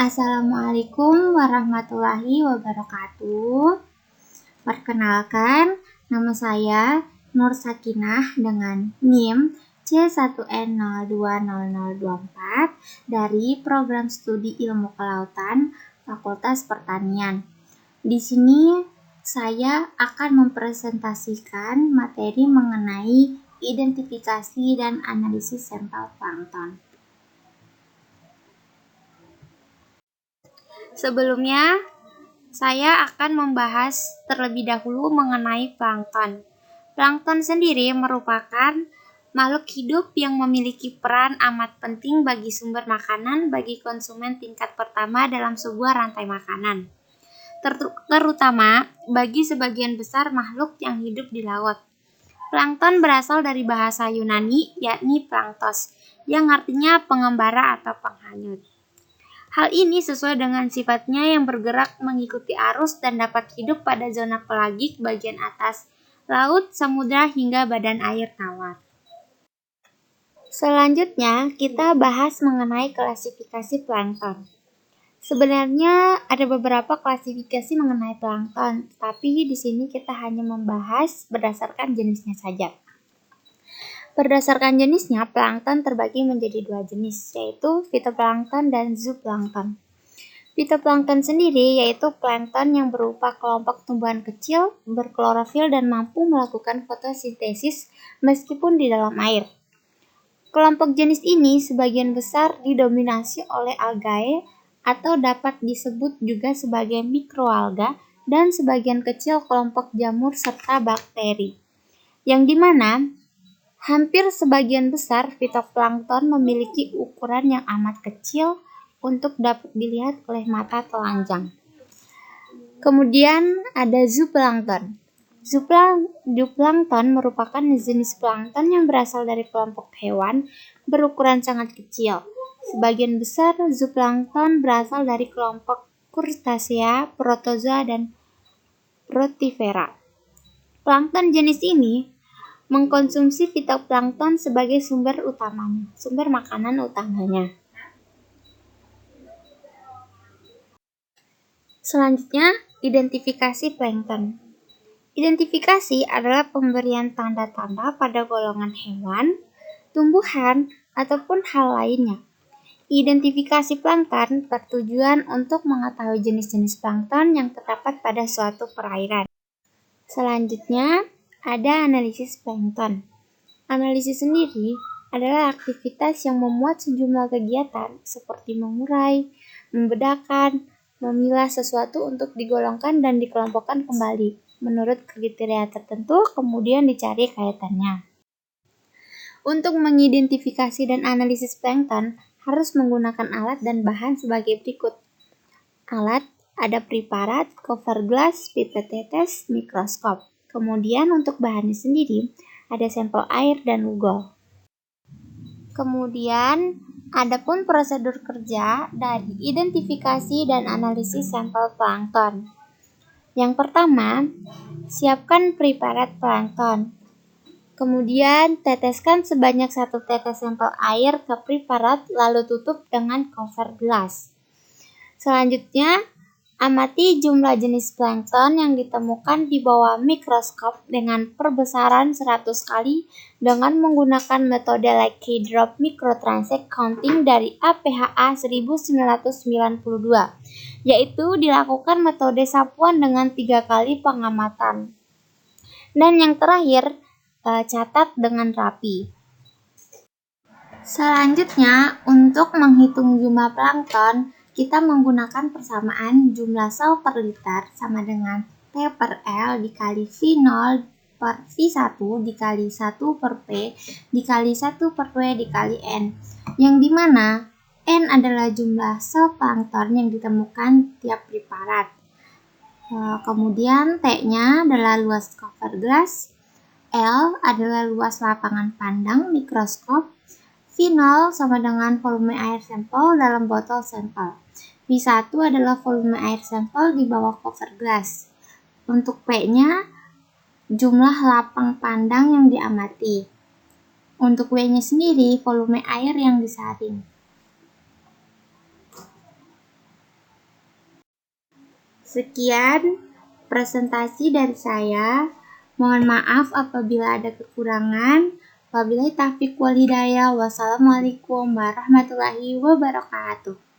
Assalamualaikum warahmatullahi wabarakatuh. Perkenalkan, nama saya Nur Sakinah dengan NIM C1N020024 dari Program Studi Ilmu Kelautan Fakultas Pertanian. Di sini saya akan mempresentasikan materi mengenai identifikasi dan analisis sampel plankton. Sebelumnya, saya akan membahas terlebih dahulu mengenai plankton. Plankton sendiri merupakan makhluk hidup yang memiliki peran amat penting bagi sumber makanan bagi konsumen tingkat pertama dalam sebuah rantai makanan, terutama bagi sebagian besar makhluk yang hidup di laut. Plankton berasal dari bahasa Yunani, yakni planktos, yang artinya pengembara atau penghanyut. Hal ini sesuai dengan sifatnya yang bergerak mengikuti arus dan dapat hidup pada zona pelagik bagian atas, laut, samudra, hingga badan air tawar. Selanjutnya, kita bahas mengenai klasifikasi plankton. Sebenarnya ada beberapa klasifikasi mengenai plankton, tapi di sini kita hanya membahas berdasarkan jenisnya saja. Berdasarkan jenisnya, plankton terbagi menjadi dua jenis, yaitu fitoplankton dan zooplankton. Fitoplankton sendiri yaitu plankton yang berupa kelompok tumbuhan kecil, berklorofil dan mampu melakukan fotosintesis meskipun di dalam air. Kelompok jenis ini sebagian besar didominasi oleh algae atau dapat disebut juga sebagai mikroalga dan sebagian kecil kelompok jamur serta bakteri. Yang dimana hampir sebagian besar fitoplankton memiliki ukuran yang amat kecil untuk dapat dilihat oleh mata telanjang. Kemudian ada zooplankton. Zooplankton merupakan jenis plankton yang berasal dari kelompok hewan berukuran sangat kecil. Sebagian besar zooplankton berasal dari kelompok krustasea, protozoa, dan rotifera. Plankton jenis ini mengkonsumsi fitoplankton sebagai sumber makanan utamanya. Selanjutnya, identifikasi plankton. Identifikasi adalah pemberian tanda-tanda pada golongan hewan, tumbuhan, ataupun hal lainnya. Identifikasi plankton bertujuan untuk mengetahui jenis-jenis plankton yang terdapat pada suatu perairan. Selanjutnya, ada analisis plankton. Analisis sendiri adalah aktivitas yang memuat sejumlah kegiatan seperti mengurai, membedakan, memilah sesuatu untuk digolongkan dan dikelompokkan kembali menurut kriteria tertentu, kemudian dicari kaitannya. Untuk mengidentifikasi dan analisis plankton harus menggunakan alat dan bahan sebagai berikut. Alat ada preparat, cover glass, pipet tetes, mikroskop. Kemudian untuk bahannya sendiri ada sampel air dan ugol. Kemudian adapun prosedur kerja dari identifikasi dan analisis sampel plankton. Yang pertama, siapkan preparat plankton. Kemudian teteskan sebanyak 1 tetes sampel air ke preparat lalu tutup dengan cover glass. Selanjutnya, amati jumlah jenis plankton yang ditemukan di bawah mikroskop dengan perbesaran 100 kali dengan menggunakan metode Leakey Drop Microtransect Counting dari APHA 1992, yaitu dilakukan metode sapuan dengan 3 kali pengamatan. Dan yang terakhir, catat dengan rapi. Selanjutnya, untuk menghitung jumlah plankton, kita menggunakan persamaan jumlah sel per liter sama dengan T per L dikali V0 per V1 dikali 1 per P dikali 1 per W dikali N, yang dimana N adalah jumlah sel plankton yang ditemukan tiap preparat. Kemudian T-nya adalah luas cover glass, L adalah luas lapangan pandang mikroskop, V0 sama dengan volume air sampel dalam botol sampel. V1 adalah volume air sampel di bawah cover glass. Untuk P-nya, jumlah lapang pandang yang diamati. Untuk W-nya sendiri, volume air yang disaring. Sekian presentasi dari saya. Mohon maaf apabila ada kekurangan. Wabillahi taufiq wal hidayah. Wassalamualaikum warahmatullahi wabarakatuh.